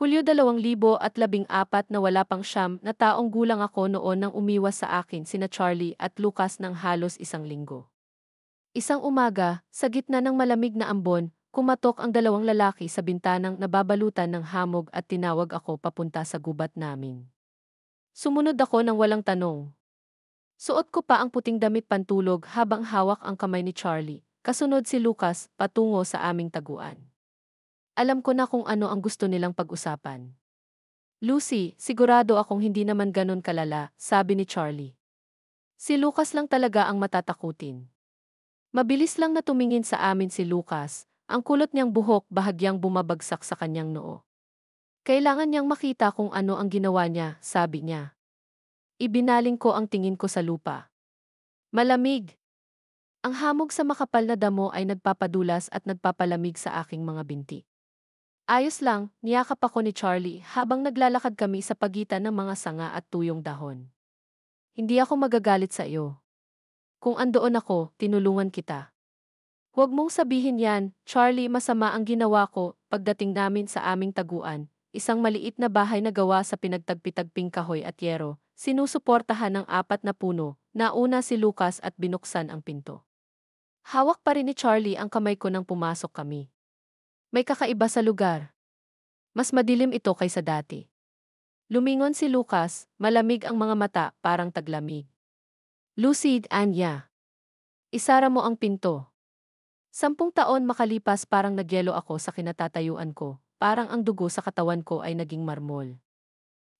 Hulyo 2014 na wala pang siyam na taong gulang ako noon nang umiwas sa akin sina Charlie at Lucas ng halos isang linggo. Isang umaga, sa gitna ng malamig na ambon, kumatok ang dalawang lalaki sa bintanang nababalutan ng hamog at tinawag ako papunta sa gubat namin. Sumunod ako ng walang tanong. Suot ko pa ang puting damit pantulog habang hawak ang kamay ni Charlie. Kasunod si Lucas patungo sa aming taguan. Alam ko na kung ano ang gusto nilang pag-usapan. Lucy, sigurado akong hindi naman ganun kalala, sabi ni Charlie. Si Lucas lang talaga ang matatakutin. Mabilis lang na tumingin sa amin si Lucas, ang kulot niyang buhok bahagyang bumabagsak sa kanyang noo. Kailangan niyang makita kung ano ang ginawa niya, sabi niya. Ibinaling ko ang tingin ko sa lupa. Malamig. Ang hamog sa makapal na damo ay nagpapadulas at nagpapalamig sa aking mga binti. Ayos lang, niyakap ako ni Charlie habang naglalakad kami sa pagitan ng mga sanga at tuyong dahon. Hindi ako magagalit sa iyo. Kung andoon ako, tinulungan kita. Huwag mong sabihin yan, Charlie, masama ang ginawa ko pagdating namin sa aming taguan. Isang maliit na bahay na gawa sa pinagtagpitagping kahoy at yero, sinusuportahan ng 4 na puno, nauna si Lucas at binuksan ang pinto. Hawak pa rin ni Charlie ang kamay ko nang pumasok kami. May kakaiba sa lugar. Mas madilim ito kaysa dati. Lumingon si Lucas, malamig ang mga mata, parang taglamig. Lucid, Anya. Isara mo ang pinto. 10 taon makalipas parang nagyelo ako sa kinatatayuan ko, parang ang dugo sa katawan ko ay naging marmol.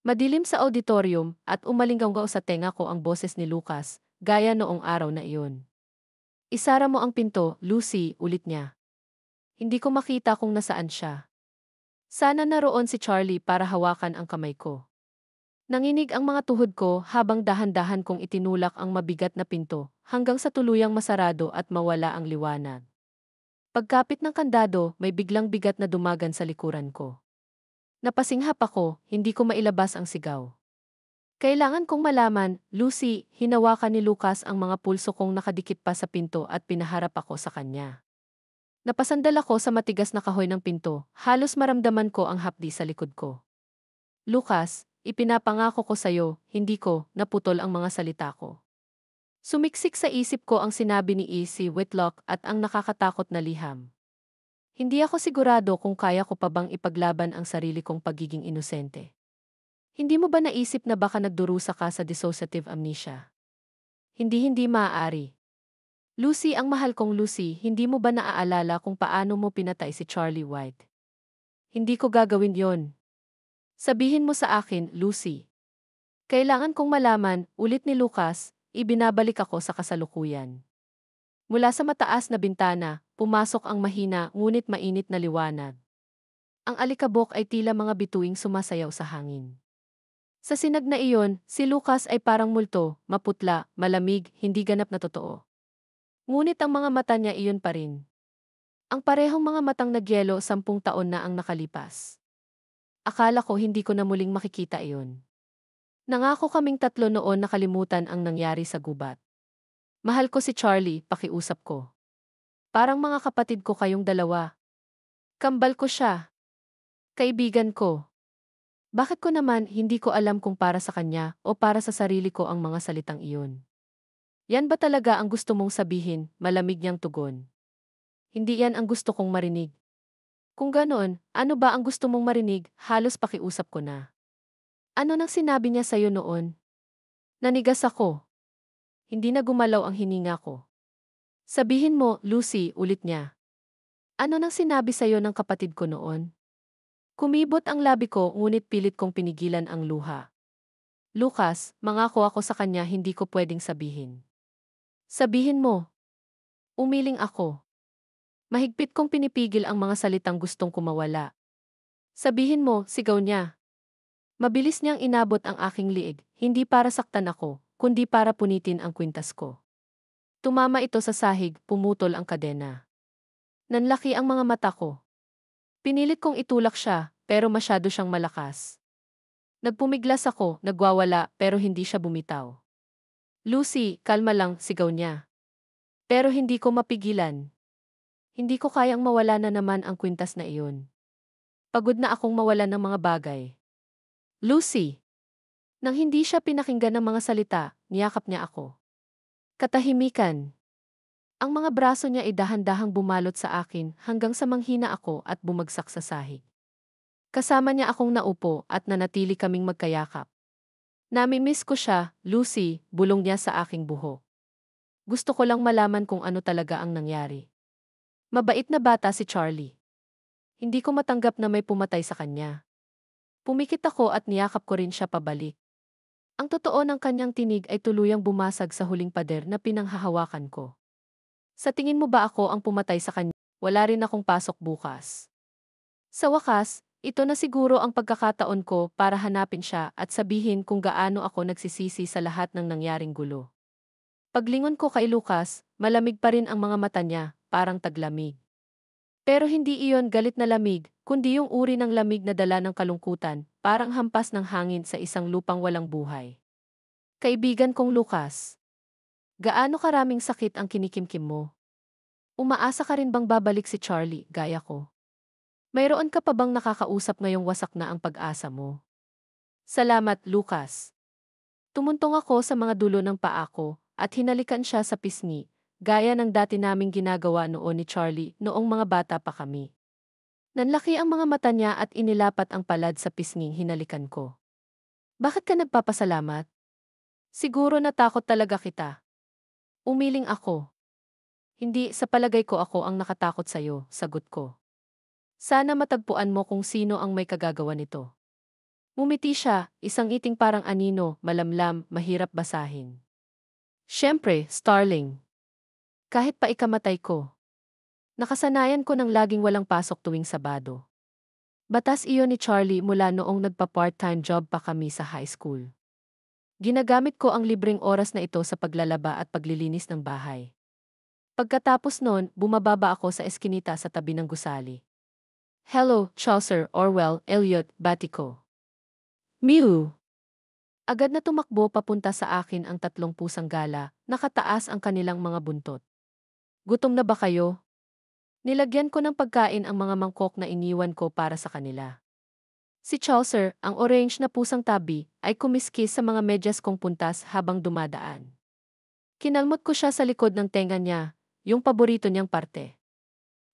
Madilim sa auditorium at umalinggaw sa tenga ko ang boses ni Lucas, gaya noong araw na iyon. Isara mo ang pinto, Lucy, ulit niya. Hindi ko makita kung nasaan siya. Sana naroon si Charlie para hawakan ang kamay ko. Nanginig ang mga tuhod ko habang dahan-dahan kong itinulak ang mabigat na pinto hanggang sa tuluyang masarado at mawala ang liwanag. Pagkapit ng kandado, may biglang bigat na dumagan sa likuran ko. Napasinghap ako, hindi ko mailabas ang sigaw. Kailangan kong malaman, Lucy, hinawakan ni Lucas ang mga pulso kong nakadikit pa sa pinto at pinaharap ako sa kanya. Napasandal ako sa matigas na kahoy ng pinto, halos maramdaman ko ang hapdi sa likod ko. Lucas, ipinapangako ko sa'yo, hindi ko, naputol ang mga salita ko. Sumiksik sa isip ko ang sinabi ni E.C. Whitlock at ang nakakatakot na liham. Hindi ako sigurado kung kaya ko pa bang ipaglaban ang sarili kong pagiging inosente. Hindi mo ba naisip na baka nagdurusa ka sa dissociative amnesia? Hindi maaari. Lucy, ang mahal kong Lucy, hindi mo ba naaalala kung paano mo pinatay si Charlie White? Hindi ko gagawin yon. Sabihin mo sa akin, Lucy. Kailangan kong malaman, ulit ni Lucas, ibinabalik ako sa kasalukuyan. Mula sa mataas na bintana, pumasok ang mahina ngunit mainit na liwanag. Ang alikabok ay tila mga bituing sumasayaw sa hangin. Sa sinag na iyon, si Lucas ay parang multo, maputla, malamig, hindi ganap na totoo. Ngunit ang mga mata niya iyon pa rin. Ang parehong mga matang nagyelo 10 taon na ang nakalipas. Akala ko hindi ko na muling makikita iyon. Nangako kaming tatlo noon na kalimutan ang nangyari sa gubat. Mahal ko si Charlie, pakiusap ko. Parang mga kapatid ko kayong dalawa. Kambal ko siya. Kaibigan ko. Bakit ko naman hindi ko alam kung para sa kanya o para sa sarili ko ang mga salitang iyon? Yan ba talaga ang gusto mong sabihin, malamig niyang tugon? Hindi yan ang gusto kong marinig. Kung ganoon, ano ba ang gusto mong marinig, halos pakiusap ko na. Ano nang sinabi niya sa'yo noon? Nanigas ako. Hindi na gumalaw ang hininga ko. Sabihin mo, Lucy, ulit niya. Ano nang sinabi sa'yo ng kapatid ko noon? Kumibot ang labi ko ngunit pilit kong pinigilan ang luha. Lucas, mangako ako sa kanya hindi ko pwedeng sabihin. Sabihin mo. Umiling ako. Mahigpit kong pinipigil ang mga salitang gustong kumawala. Sabihin mo, sigaw niya. Mabilis niyang inabot ang aking liig, hindi para saktan ako, kundi para punitin ang kwintas ko. Tumama ito sa sahig, pumutol ang kadena. Nanlaki ang mga mata ko. Pinilit kong itulak siya, pero masyado siyang malakas. Nagpumiglas ako, nagwawala, pero hindi siya bumitaw. Lucy, kalma lang, sigaw niya. Pero hindi ko mapigilan. Hindi ko kayang mawala na naman ang kwintas na iyon. Pagod na akong mawalan ng mga bagay. Lucy! Nang hindi siya pinakinggan ng mga salita, niyakap niya ako. Katahimikan. Ang mga braso niya ay dahan-dahang bumalot sa akin hanggang sa manghina ako at bumagsak sa sahig. Kasama niya akong naupo at nanatili kaming magkayakap. Nami-miss ko siya, Lucy, bulong niya sa aking buhok. Gusto ko lang malaman kung ano talaga ang nangyari. Mabait na bata si Charlie. Hindi ko matanggap na may pumatay sa kanya. Pumikit ako at niyakap ko rin siya pabalik. Ang totoo ng kanyang tinig ay tuluyang bumasag sa huling pader na pinanghahawakan ko. Sa tingin mo ba ako ang pumatay sa kanya? Wala rin akong pasok bukas. Sa wakas, ito na siguro ang pagkakataon ko para hanapin siya at sabihin kung gaano ako nagsisisi sa lahat ng nangyaring gulo. Paglingon ko kay Lucas, malamig pa rin ang mga mata niya, parang taglamig. Pero hindi iyon galit na lamig, kundi yung uri ng lamig na dala ng kalungkutan, parang hampas ng hangin sa isang lupang walang buhay. Kaibigan kong Lucas, gaano karaming sakit ang kinikimkim mo? Umaasa ka rin bang babalik si Charlie, gaya ko? Mayroon ka pa bang nakakausap ngayong wasak na ang pag-asa mo? Salamat, Lucas. Tumuntong ako sa mga dulo ng paa ko at hinalikan siya sa pisngi, gaya ng dati naming ginagawa noon ni Charlie noong mga bata pa kami. Nanlaki ang mga mata niya at inilapat ang palad sa pisnging hinalikan ko. Bakit ka nagpapasalamat? Siguro natakot talaga kita. Umiling ako. Hindi, sa palagay ko ako ang nakatakot sa'yo, sagot ko. Sana matagpuan mo kung sino ang may kagagawa nito. Ngumiti siya, isang iting parang anino, malamlam, mahirap basahin. Siyempre, Starling. Kahit pa ikamatay ko. Nakasanayan ko ng laging walang pasok tuwing Sabado. Batas iyon ni Charlie mula noong nagpa-part-time job pa kami sa high school. Ginagamit ko ang libreng oras na ito sa paglalaba at paglilinis ng bahay. Pagkatapos noon, bumababa ako sa eskinita sa tabi ng gusali. Hello, Chaucer, Orwell, Eliot, Batico. Miu! Agad na tumakbo papunta sa akin ang tatlong pusang gala, nakataas ang kanilang mga buntot. Gutom na ba kayo? Nilagyan ko ng pagkain ang mga mangkok na iniwan ko para sa kanila. Si Chaucer, ang orange na pusang tabi, ay kumiskis sa mga medyas kong puntas habang dumadaan. Kinalmot ko siya sa likod ng tenga niya, yung paborito niyang parte.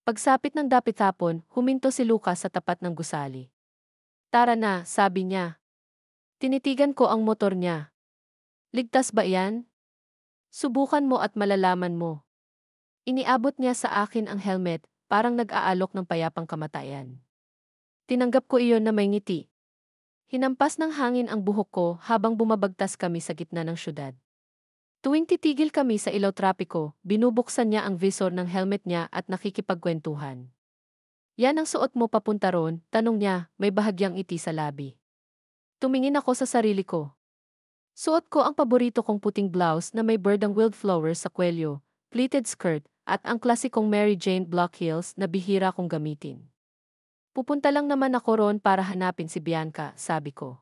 Pagsapit ng dapit hapon, huminto si Lucas sa tapat ng gusali. Tara na, sabi niya. Tinitigan ko ang motor niya. Ligtas ba yan? Subukan mo at malalaman mo. Iniabot niya sa akin ang helmet, parang nag-aalok ng payapang kamatayan. Tinanggap ko iyon na may ngiti. Hinampas ng hangin ang buhok ko habang bumabagtas kami sa gitna ng syudad. Tuwing titigil kami sa ilaw trapiko, binubuksan niya ang visor ng helmet niya at nakikipagkwentuhan. Yan ang suot mo papunta ron, tanong niya, may bahagyang ngiti sa labi. Tumingin ako sa sarili ko. Suot ko ang paborito kong puting blouse na may birdang wildflowers sa kwelyo, pleated skirt, at ang klasikong Mary Jane block heels na bihira kong gamitin. Pupunta lang naman ako ron para hanapin si Bianca, sabi ko.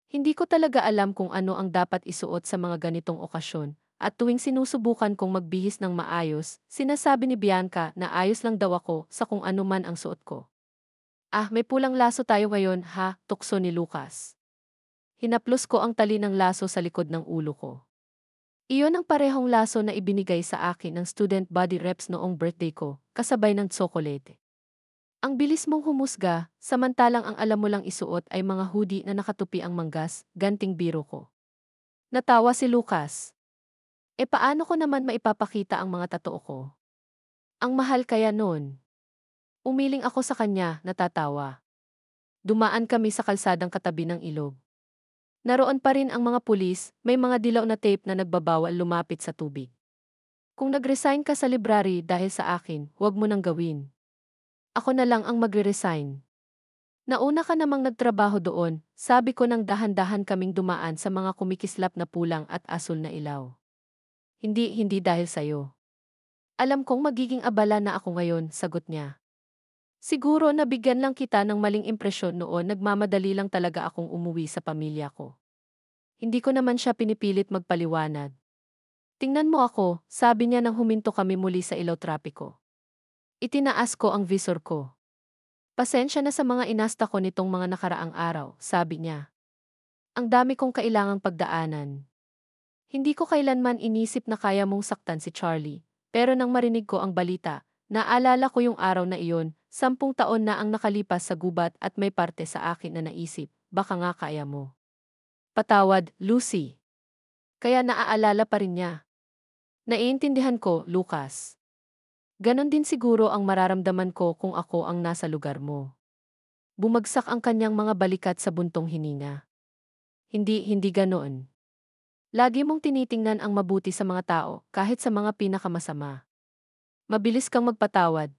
Hindi ko talaga alam kung ano ang dapat isuot sa mga ganitong okasyon, at tuwing sinusubukan kong magbihis ng maayos, sinasabi ni Bianca na ayos lang daw ako sa kung ano man ang suot ko. Ah, may pulang laso tayo ngayon, ha, tukso ni Lucas. Hinaplos ko ang tali ng laso sa likod ng ulo ko. Iyon ang parehong laso na ibinigay sa akin ng student body reps noong birthday ko, kasabay ng tsokolate. Ang bilis mong humusga, samantalang ang alam mo lang isuot ay mga hoodie na nakatupi ang manggas, ganting biro ko. Natawa si Lucas. E paano ko naman maipapakita ang mga tattoo ko? Ang mahal kaya noon. Umiling ako sa kanya, natatawa. Dumaan kami sa kalsadang katabi ng ilog. Naroon pa rin ang mga pulis, may mga dilaw na tape na nagbabawal lumapit sa tubig. Kung nag-resign ka sa library dahil sa akin, huwag mo nang gawin. Ako na lang ang magre-resign. Nauna ka namang nagtrabaho doon, sabi ko nang dahan-dahan kaming dumaan sa mga kumikislap na pulang at asul na ilaw. Hindi dahil sa'yo. Alam kong magiging abala na ako ngayon, sagot niya. Siguro nabigyan lang kita ng maling impresyon noon, nagmamadali lang talaga akong umuwi sa pamilya ko. Hindi ko naman siya pinipilit magpaliwanag. Tingnan mo ako, sabi niya nang huminto kami muli sa ilaw trapiko. Itinaas ko ang visor ko. Pasensya na sa mga inasta ko nitong mga nakaraang araw, sabi niya. Ang dami kong kailangang pagdaanan. Hindi ko kailanman inisip na kaya mong saktan si Charlie, pero nang marinig ko ang balita, naalala ko yung araw na iyon, 10 taon na ang nakalipas sa gubat at may parte sa akin na naisip, baka nga kaya mo. Patawad, Lucy. Kaya naaalala pa rin niya. Naiintindihan ko, Lucas. Ganon din siguro ang mararamdaman ko kung ako ang nasa lugar mo. Bumagsak ang kanyang mga balikat sa buntong hininga. Hindi ganoon. Lagi mong tinitingnan ang mabuti sa mga tao, kahit sa mga pinakamasama. Mabilis kang magpatawad.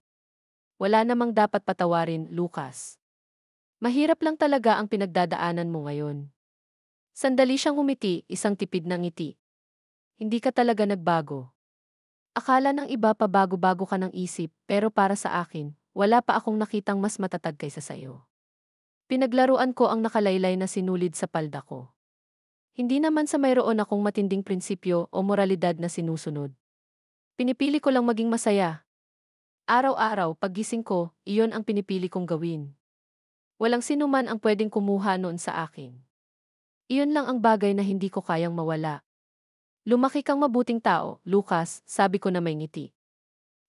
Wala namang dapat patawarin, Lucas. Mahirap lang talaga ang pinagdadaanan mo ngayon. Sandali siyang umiti, isang tipid ng ngiti. Hindi ka talaga nagbago. Akala ng iba pa bago-bago ka ng isip, pero para sa akin, wala pa akong nakitang mas matatag kaysa sayo. Pinaglaruan ko ang nakalaylay na sinulid sa palda ko. Hindi naman sa mayroon akong matinding prinsipyo o moralidad na sinusunod. Pinipili ko lang maging masaya. Araw-araw, paggising ko, iyon ang pinipili kong gawin. Walang sinuman ang pwedeng kumuha noon sa akin. Iyon lang ang bagay na hindi ko kayang mawala. Lumaki kang mabuting tao, Lucas, sabi ko na may ngiti.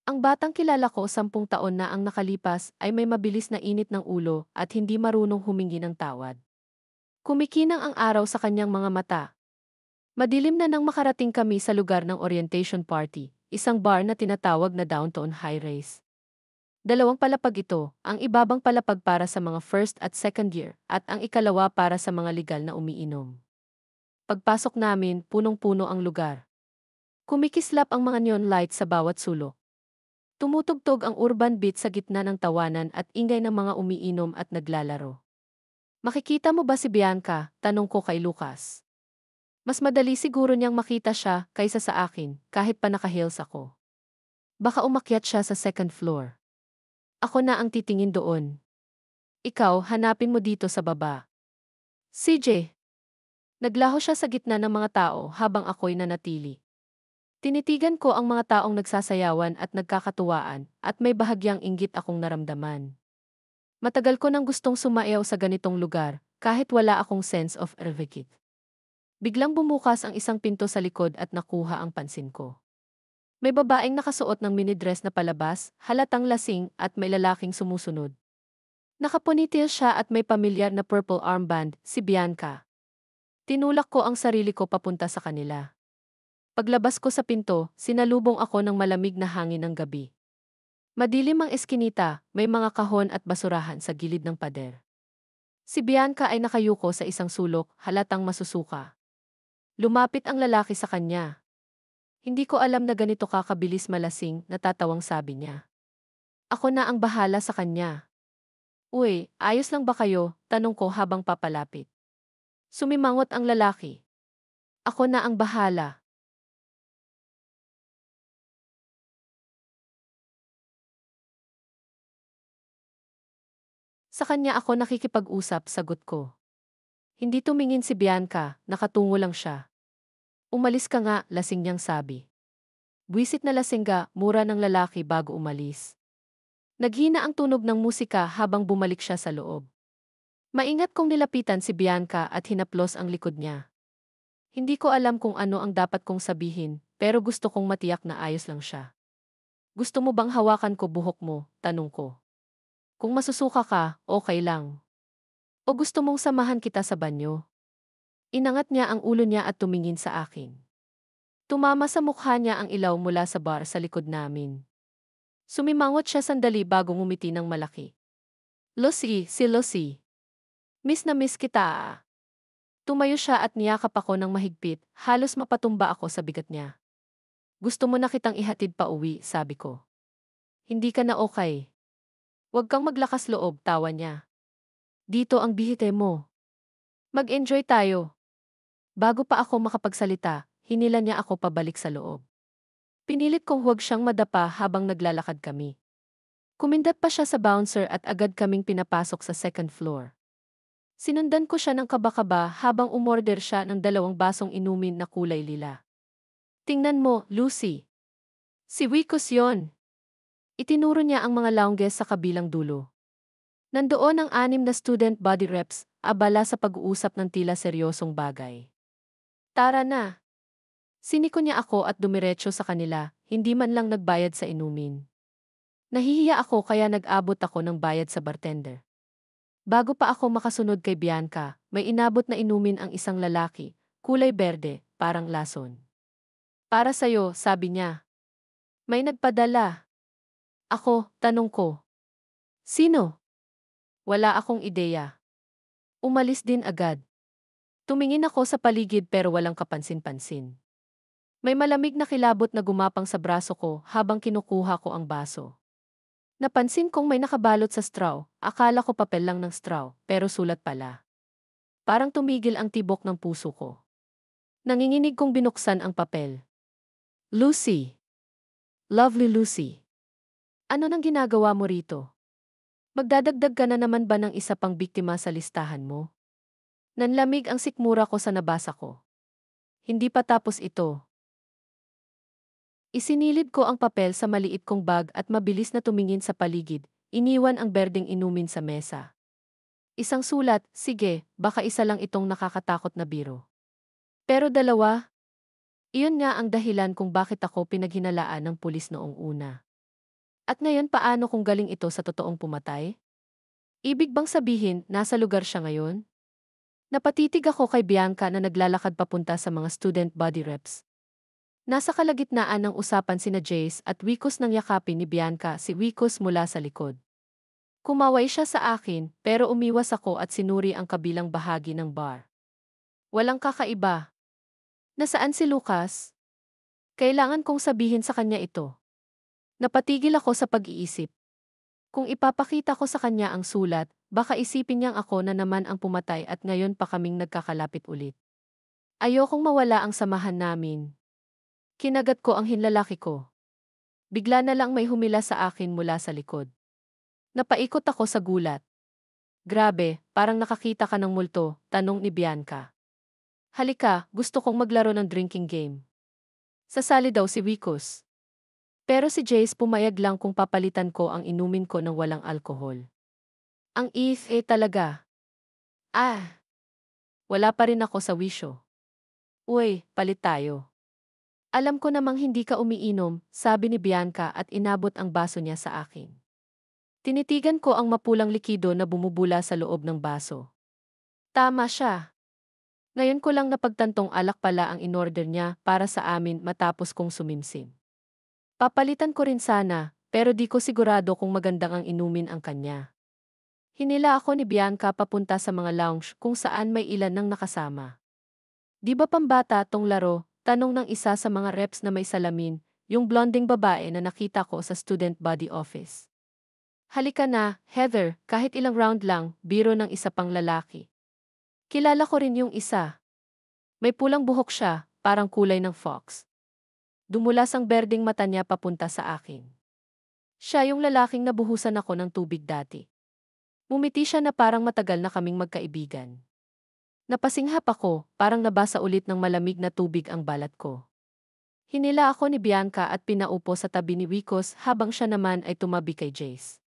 Ang batang kilala ko 10 taon na ang nakalipas ay may mabilis na init ng ulo at hindi marunong humingi ng tawad. Kumikinang ang araw sa kanyang mga mata. Madilim na nang makarating kami sa lugar ng orientation party, isang bar na tinatawag na Downtown High Race. 2 palapag ito, ang ibabang palapag para sa mga first at second year, at ang ikalawa para sa mga legal na umiinom. Pagpasok namin, punong-puno ang lugar. Kumikislap ang mga neon lights sa bawat sulok. Tumutugtog ang urban beat sa gitna ng tawanan at ingay ng mga umiinom at naglalaro. Makikita mo ba si Bianca? Tanong ko kay Lucas. Mas madali siguro niyang makita siya kaysa sa akin, kahit pa naka-heels ako. Baka umakyat siya sa second floor. Ako na ang titingin doon. Ikaw, hanapin mo dito sa baba. CJ. Naglaho siya sa gitna ng mga tao habang ako'y nanatili. Tinitigan ko ang mga taong nagsasayawan at nagkakatuwaan at may bahagyang inggit akong naramdaman. Matagal ko nang gustong sumayaw sa ganitong lugar, kahit wala akong sense of etiquette. Biglang bumukas ang isang pinto sa likod at nakuha ang pansin ko. May babaeng nakasuot ng minidress na palabas, halatang lasing at may lalaking sumusunod. Nakaponitil siya at may pamilyar na purple armband, si Bianca. Tinulak ko ang sarili ko papunta sa kanila. Paglabas ko sa pinto, sinalubong ako ng malamig na hangin ng gabi. Madilim ang eskinita, may mga kahon at basurahan sa gilid ng pader. Si Bianca ay nakayuko sa isang sulok, halatang masusuka. Lumapit ang lalaki sa kanya. Hindi ko alam na ganito kakabilis malasing, natatawang sabi niya. Ako na ang bahala sa kanya. Uy, ayos lang ba kayo? Tanong ko habang papalapit. Sumimangot ang lalaki. Ako na ang bahala. Sa kanya ako nakikipag-usap, sagot ko. Hindi tumingin si Bianca, nakatungo lang siya. Umalis ka nga, lasing niyang sabi. Buwisit na lasingga, mura ng lalaki bago umalis. Naghina ang tunog ng musika habang bumalik siya sa loob. Maingat kong nilapitan si Bianca at hinaplos ang likod niya. Hindi ko alam kung ano ang dapat kong sabihin, pero gusto kong matiyak na ayos lang siya. Gusto mo bang hawakan ko buhok mo? Tanong ko. Kung masusuka ka, okay lang. O gusto mong samahan kita sa banyo? Inangat niya ang ulo niya at tumingin sa akin. Tumama sa mukha niya ang ilaw mula sa bar sa likod namin. Sumimangot siya sandali bago ngumiti ng malaki. Lucy, si Lucy. Miss na miss kita ah. Tumayo siya at niyakap ako ng mahigpit, halos mapatumba ako sa bigat niya. Gusto mo na kitang ihatid pa uwi, sabi ko. Hindi ka na okay. Huwag kang maglakas loob, tawa niya. Dito ang bihite mo. Mag-enjoy tayo. Bago pa ako makapagsalita, hinila niya ako pabalik sa loob. Pinilit kong huwag siyang madapa habang naglalakad kami. Kumindat pa siya sa bouncer at agad kaming pinapasok sa second floor. Sinundan ko siya ng kaba-kaba habang umorder siya ng 2 basong inumin na kulay lila. Tingnan mo, Lucy. Si Wicos yon. Itinuro niya ang mga lounges sa kabilang dulo. Nandoon ang 6 na student body reps, abala sa pag-uusap ng tila seryosong bagay. Tara na! Siniko niya ako at dumiretso sa kanila, hindi man lang nagbayad sa inumin. Nahihiya ako kaya nag-abot ako ng bayad sa bartender. Bago pa ako makasunod kay Bianca, may inabot na inumin ang isang lalaki, kulay berde, parang lason. Para sa'yo, sabi niya. May nagpadala. Ako, tanong ko. Sino? Wala akong ideya. Umalis din agad. Tumingin ako sa paligid pero walang kapansin-pansin. May malamig na kilabot na gumapang sa braso ko habang kinukuha ko ang baso. Napansin kong may nakabalot sa straw, akala ko papel lang ng straw, pero sulat pala. Parang tumigil ang tibok ng puso ko. Nanginginig kong binuksan ang papel. Lucy. Lovely Lucy. Ano nang ginagawa mo rito? Magdadagdag ka na naman ba ng isa pang biktima sa listahan mo? Nanlamig ang sikmura ko sa nabasa ko. Hindi pa tapos ito. Isinilid ko ang papel sa maliit kong bag at mabilis na tumingin sa paligid, iniwan ang berdeng inumin sa mesa. Isang sulat, sige, baka isa lang itong nakakatakot na biro. Pero dalawa? Iyon nga ang dahilan kung bakit ako pinaghinalaan ng pulis noong una. At ngayon paano kung galing ito sa totoong pumatay? Ibig bang sabihin, nasa lugar siya ngayon? Napatitig ako kay Bianca na naglalakad papunta sa mga student body reps. Nasa kalagitnaan ng usapan sina Jace at Wikos nang yakapin ni Bianca si Wikos mula sa likod. Kumaway siya sa akin pero umiwas ako at sinuri ang kabilang bahagi ng bar. Walang kakaiba. Nasaan si Lucas? Kailangan kong sabihin sa kanya ito. Napatigil ako sa pag-iisip. Kung ipapakita ko sa kanya ang sulat, baka isipin niyang ako na naman ang pumatay at ngayon pa kaming nagkakalapit ulit. Ayokong mawala ang samahan namin. Kinagat ko ang hinlalaki ko. Bigla na lang may humila sa akin mula sa likod. Napaikot ako sa gulat. Grabe, parang nakakita ka ng multo, tanong ni Bianca. Halika, gusto kong maglaro ng drinking game. Sasali daw si Wikos. Pero si Jace pumayag lang kung papalitan ko ang inumin ko ng walang alkohol. Ang talaga. Wala pa rin ako sa wisyo. Uy, palit tayo. Alam ko namang hindi ka umiinom, sabi ni Bianca at inabot ang baso niya sa akin. Tinitigan ko ang mapulang likido na bumubula sa loob ng baso. Tama siya. Ngayon ko lang napagtantong alak pala ang inorder niya para sa amin matapos kong sumimsim. Papalitan ko rin sana, pero di ko sigurado kung magandang ang inumin ang kanya. Hinila ako ni Bianca papunta sa mga lounge kung saan may ilan ng nakasama. Di ba pambata tong laro? Tanong ng isa sa mga reps na may salamin, yung blonding babae na nakita ko sa student body office. Halika na, Heather, kahit ilang round lang, biro ng isa pang lalaki. Kilala ko rin yung isa. May pulang buhok siya, parang kulay ng fox. Dumulas ang berdeng mata niya papunta sa akin. Siya yung lalaking nabuhusan ako ng tubig dati. Mumiti siya na parang matagal na kaming magkaibigan. Napasinghap ako, parang nabasa ulit ng malamig na tubig ang balat ko. Hinila ako ni Bianca at pinaupo sa tabi ni Wikos habang siya naman ay tumabi kay Jace.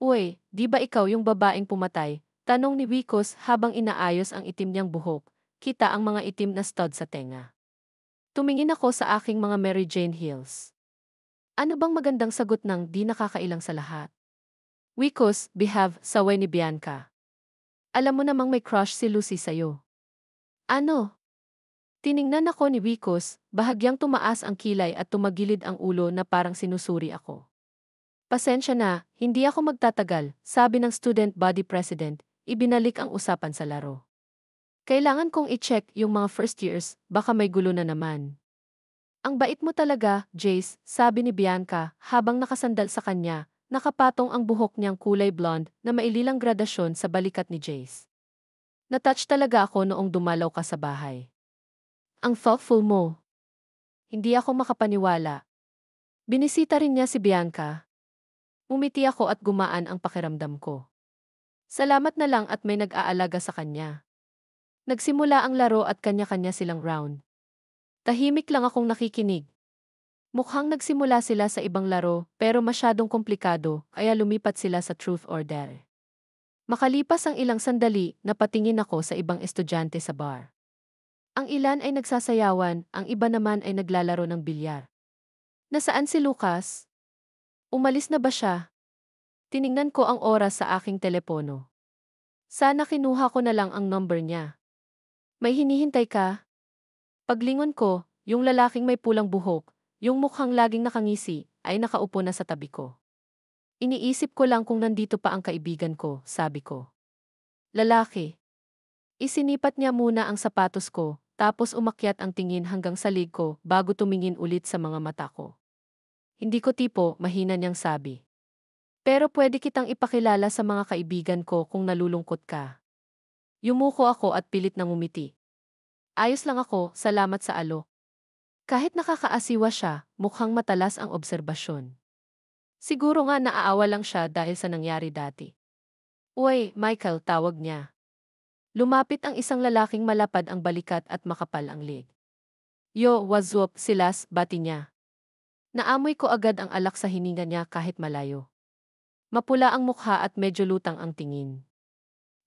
Uy, di ba ikaw yung babaeng pumatay? Tanong ni Wikos habang inaayos ang itim niyang buhok, kita ang mga itim na stud sa tenga. Tumingin ako sa aking mga Mary Jane Heels. Ano bang magandang sagot ng di nakakailang sa lahat? Wikos, behave, saway ni Bianca. Alam mo namang may crush si Lucy sa'yo. Ano? Tiningnan ako ni Wikos, bahagyang tumaas ang kilay at tumagilid ang ulo na parang sinusuri ako. Pasensya na, hindi ako magtatagal, sabi ng student body president, ibinalik ang usapan sa laro. Kailangan kong i-check yung mga first years, baka may gulo na naman. Ang bait mo talaga, Jace, sabi ni Bianca habang nakasandal sa kanya, nakapatong ang buhok niyang kulay blonde na maililang gradasyon sa balikat ni Jace. Natouch talaga ako noong dumalaw ka sa bahay. Ang thoughtful mo. Hindi ako makapaniwala. Binisita rin niya si Bianca. Umiti ako at gumaan ang pakiramdam ko. Salamat na lang at may nag-aalaga sa kanya. Nagsimula ang laro at kanya-kanya silang round. Tahimik lang akong nakikinig. Mukhang nagsimula sila sa ibang laro pero masyadong komplikado kaya lumipat sila sa truth or dare. Makalipas ang ilang sandali, napatingin ako sa ibang estudyante sa bar. Ang ilan ay nagsasayawan, ang iba naman ay naglalaro ng bilyar. Nasaan si Lucas? Umalis na ba siya? Tiningnan ko ang oras sa aking telepono. Sana kinuha ko na lang ang number niya. May hinihintay ka? Paglingon ko, yung lalaking may pulang buhok, yung mukhang laging nakangisi, ay nakaupo na sa tabi ko. Iniisip ko lang kung nandito pa ang kaibigan ko, sabi ko. Lalaki. Isinipat niya muna ang sapatos ko, tapos umakyat ang tingin hanggang sa lig ko bago tumingin ulit sa mga mata ko. Hindi ko tipo, mahina niyang sabi. Pero pwede kitang ipakilala sa mga kaibigan ko kung nalulungkot ka. Yumuko ako at pilit nang umiti. Ayos lang ako, salamat sa alok. Kahit nakakaasiwa siya, mukhang matalas ang obserbasyon. Siguro nga naaawa lang siya dahil sa nangyari dati. Uy, Michael, tawag niya. Lumapit ang isang lalaking malapad ang balikat at makapal ang leg. Yo, what's up, Silas, bati niya. Naamoy ko agad ang alak sa hininga niya kahit malayo. Mapula ang mukha at medyo lutang ang tingin.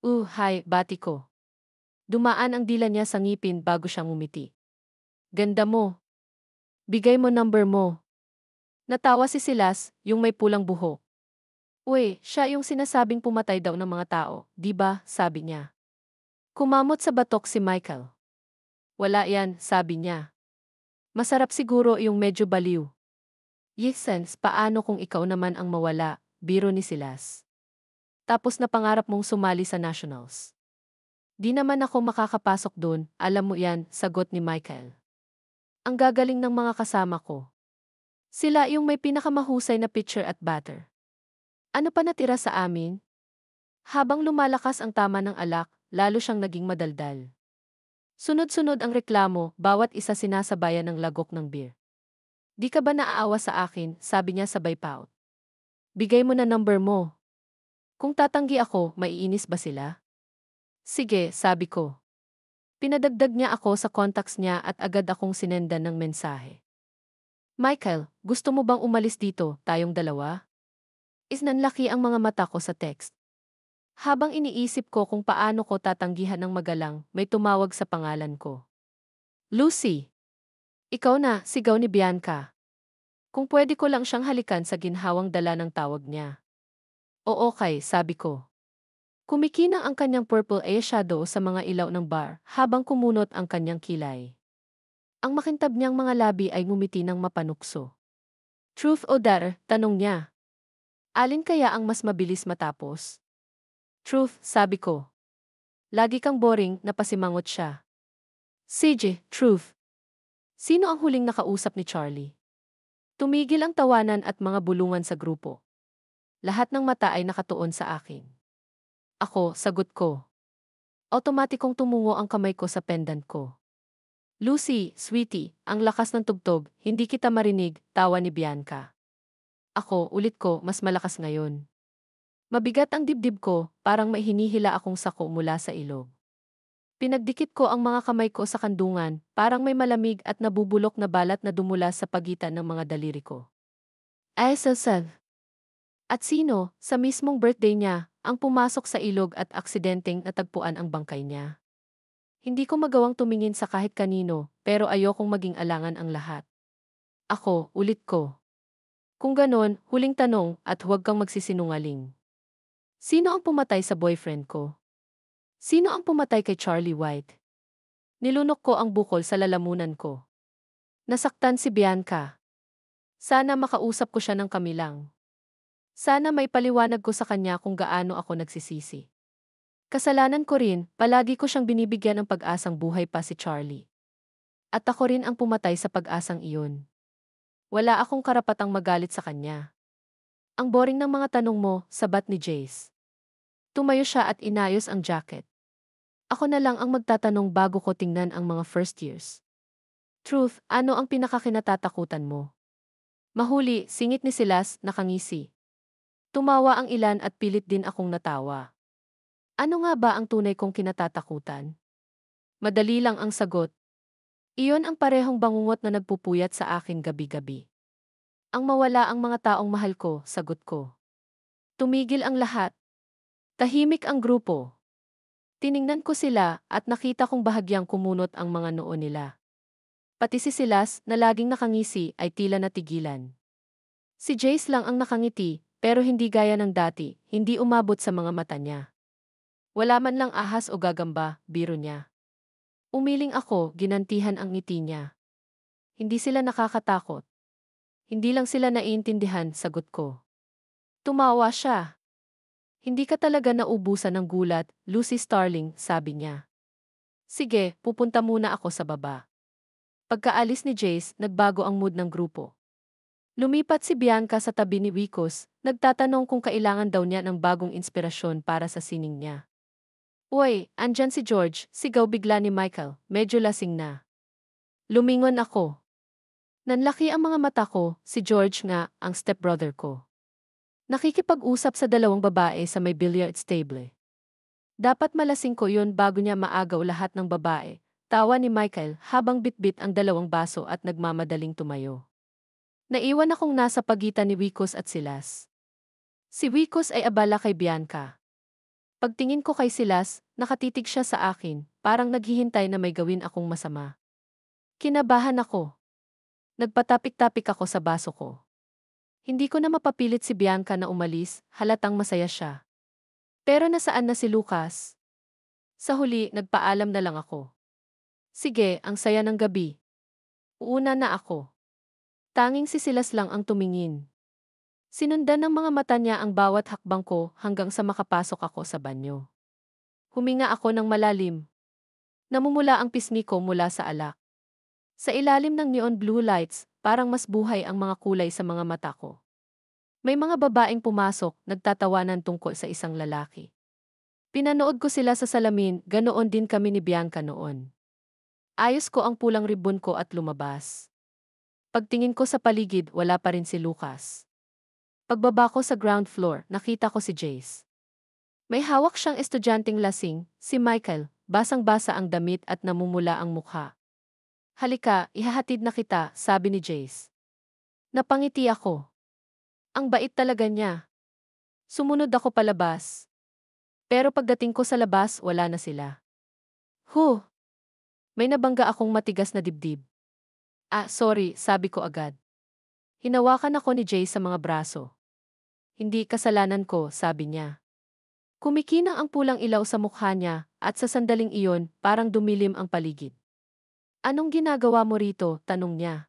Hi, bati ko. Dumaan ang dila niya sa ngipin bago siyang umiti. Ganda mo. Bigay mo number mo. Natawa si Silas, yung may pulang buhok. Uy, siya yung sinasabing pumatay daw ng mga tao, di ba? Sabi niya. Kumamot sa batok si Michael. Wala yan, sabi niya. Masarap siguro yung medyo baliw. Yesens, paano kung ikaw naman ang mawala, biro ni Silas. Tapos na pangarap mong sumali sa nationals. Di naman ako makakapasok dun, alam mo yan, sagot ni Michael. Ang gagaling ng mga kasama ko. Sila yung may pinakamahusay na pitcher at batter. Ano pa natira sa amin? Habang lumalakas ang tama ng alak, lalo siyang naging madaldal. Sunod-sunod ang reklamo, bawat isa sinasabayan ng lagok ng beer. Di ka ba naaawa sa akin, sabi niya sabay pout. Bigay mo na number mo. Kung tatanggi ako, maiinis ba sila? Sige, sabi ko. Pinadagdag niya ako sa contacts niya at agad akong sinendan ng mensahe. Michael, gusto mo bang umalis dito, tayong dalawa? Isnanlaki ang mga mata ko sa text. Habang iniisip ko kung paano ko tatanggihan ng magalang, may tumawag sa pangalan ko. Lucy! Ikaw na, sigaw ni Bianca. Kung pwede ko lang siyang halikan sa ginhawang dala ng tawag niya. Oo kay, sabi ko. Kumikinang ang kanyang purple eyeshadow sa mga ilaw ng bar habang kumunot ang kanyang kilay. Ang makintab niyang mga labi ay ngumiti ng mapanukso. Truth o dare? Tanong niya. Alin kaya ang mas mabilis matapos? Truth, sabi ko. Lagi kang boring, napasimangot siya. CJ, truth. Sino ang huling nakausap ni Charlie? Tumigil ang tawanan at mga bulungan sa grupo. Lahat ng mata ay nakatuon sa akin. Ako, sagot ko. Automatikong tumungo ang kamay ko sa pendant ko. Lucy, sweetie, ang lakas ng tugtog, hindi kita marinig, tawa ni Bianca. Ako, ulit ko, mas malakas ngayon. Mabigat ang dibdib ko, parang may hinihila akong sako mula sa ilog. Pinagdikit ko ang mga kamay ko sa kandungan, parang may malamig at nabubulok na balat na dumula sa pagitan ng mga daliri ko. Ay, sasal. At sino, sa mismong birthday niya, ang pumasok sa ilog at aksidenteng natagpuan ang bangkay niya. Hindi ko magawang tumingin sa kahit kanino, pero ayokong maging alangan ang lahat. Ako, ulit ko. Kung ganon, huling tanong at huwag kang magsisinungaling. Sino ang pumatay sa boyfriend ko? Sino ang pumatay kay Charlie White? Nilunok ko ang bukol sa lalamunan ko. Nasaktan si Bianca. Sana makausap ko siya ng kamilang. Sana may paliwanag ko sa kanya kung gaano ako nagsisisi. Kasalanan ko rin, palagi ko siyang binibigyan ng pag-asang buhay pa si Charlie. At ako rin ang pumatay sa pag-asang iyon. Wala akong karapatang magalit sa kanya. Ang boring ng mga tanong mo, sabat ni Jace. Tumayo siya at inayos ang jacket. Ako na lang ang magtatanong bago ko tingnan ang mga first years. Truth, ano ang pinakakinatatakutan mo? Mahuli, singit ni Silas, nakangisi. Tumawa ang ilan at pilit din akong natawa. Ano nga ba ang tunay kong kinatatakutan? Madali lang ang sagot. Iyon ang parehong bangungot na nagpupuyat sa akin gabi-gabi. Ang mawala ang mga taong mahal ko, sagot ko. Tumigil ang lahat. Tahimik ang grupo. Tiningnan ko sila at nakita kong bahagyang kumunot ang mga noo nila. Pati si Silas na laging nakangisi ay tila natigilan. Si Jace lang ang nakangiti, pero hindi gaya ng dati, hindi umabot sa mga mata niya. Wala man lang ahas o gagamba, biro niya. Umiling ako, ginantihan ang ngiti niya. Hindi sila nakakatakot. Hindi lang sila naiintindihan, sagot ko. Tumawa siya. Hindi ka talaga naubusan ng gulat, Lucy Starling, sabi niya. Sige, pupunta muna ako sa baba. Pagkaalis ni Jace, nagbago ang mood ng grupo. Lumipat si Bianca sa tabi ni Wikos, nagtatanong kung kailangan daw niya ng bagong inspirasyon para sa sining niya. Uy, andyan si George, sigaw bigla ni Michael, medyo lasing na. Lumingon ako. Nanlaki ang mga mata ko, si George nga, ang stepbrother ko. Nakikipag-usap sa dalawang babae sa may billiard stable. Dapat malasing ko yun bago niya maagaw lahat ng babae. Tawa ni Michael habang bitbit ang dalawang baso at nagmamadaling tumayo. Naiwan akong nasa pagitan ni Wikos at Silas. Si Wikos ay abala kay Bianca. Pagtingin ko kay Silas, nakatitig siya sa akin, parang naghihintay na may gawin akong masama. Kinabahan ako. Nagpatapik-tapik ako sa baso ko. Hindi ko na mapapilit si Bianca na umalis, halatang masaya siya. Pero nasaan na si Lucas? Sa huli, nagpaalam na lang ako. Sige, ang saya ng gabi. Uuna na ako. Tanging si Silas lang ang tumingin. Sinundan ng mga mata niya ang bawat hakbang ko hanggang sa makapasok ako sa banyo. Huminga ako ng malalim. Namumula ang pisngi ko mula sa alak. Sa ilalim ng neon blue lights, parang mas buhay ang mga kulay sa mga mata ko. May mga babaeng pumasok, nagtatawanan tungkol sa isang lalaki. Pinanood ko sila sa salamin, ganoon din kami ni Bianca noon. Ayos ko ang pulang ribbon ko at lumabas. Pagtingin ko sa paligid, wala pa rin si Lucas. Pagbaba ko sa ground floor, nakita ko si Jace. May hawak siyang estudyanteng lasing, si Michael, basang-basa ang damit at namumula ang mukha. Halika, ihahatid na kita, sabi ni Jace. Napangiti ako. Ang bait talaga niya. Sumunod ako palabas. Pero pagdating ko sa labas, wala na sila. Huh! May nabangga akong matigas na dibdib. Ah, sorry, sabi ko agad. Hinawakan ako ni Jace sa mga braso. Hindi kasalanan ko, sabi niya. Kumikinang ang pulang ilaw sa mukha niya, at sa sandaling iyon, parang dumilim ang paligid. Anong ginagawa mo rito? Tanong niya.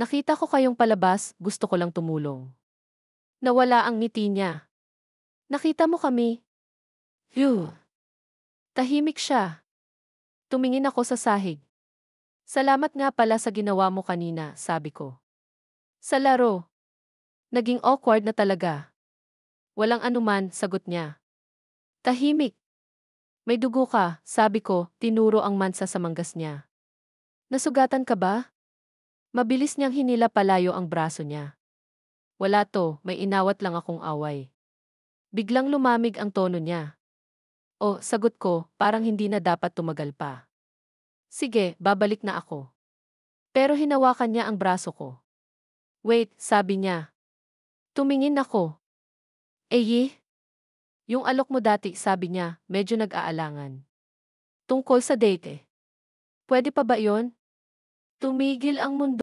Nakita ko kayong palabas, gusto ko lang tumulong. Nawala ang ngiti niya. Nakita mo kami? Phew! Tahimik siya. Tumingin ako sa sahig. Salamat nga pala sa ginawa mo kanina, sabi ko. Sa laro. Naging awkward na talaga. Walang anuman, sagot niya. Tahimik. May dugo ka, sabi ko, tinuro ang mansa sa manggas niya. Nasugatan ka ba? Mabilis niyang hinila palayo ang braso niya. Wala to, may inawat lang akong away. Biglang lumamig ang tono niya. O, sagot ko, parang hindi na dapat tumagal pa. Sige, babalik na ako. Pero hinawakan niya ang braso ko. Wait, sabi niya. Tumingin ako. Eh, yung alok mo dati, sabi niya, medyo nag-aalangan. Tungkol sa date. Pwede pa ba yon? Tumigil ang mundo.